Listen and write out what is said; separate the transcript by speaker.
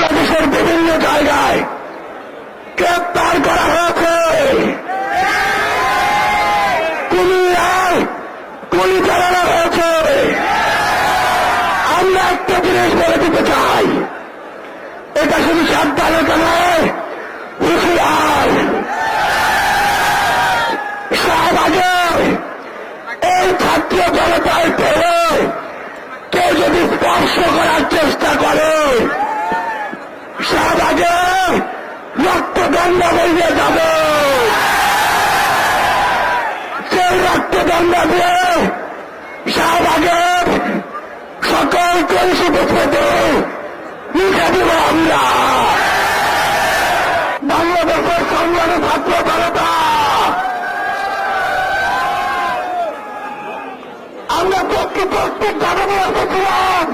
Speaker 1: বাংলাদেশের বিভিন্ন জায়গায় গ্রেপ্তার করা হয়েছে, কুমিল্লায় গুলি চালানো হয়েছে। আমরা একটা জিনিস বলে দিতে চাই, এটা শুধু সাবধানতা নয়, হুঁশিয়ার। শাহবাগে এই ছাত্র জনতার পেলে কেউ যদি স্পর্শ করার চেষ্টা করে, শাহবাগে রক্তদণ্ড বইয়ে যাবে। সেই রক্তদণ্ড দিয়ে শাহবাগের সকল কলুষিত স্মৃতি মুছে দেব আমরা। বাংলাদেশের সংগ্রামী ছাত্র জনতা, আমরা প্রত্যেক জানানো এসেছিলাম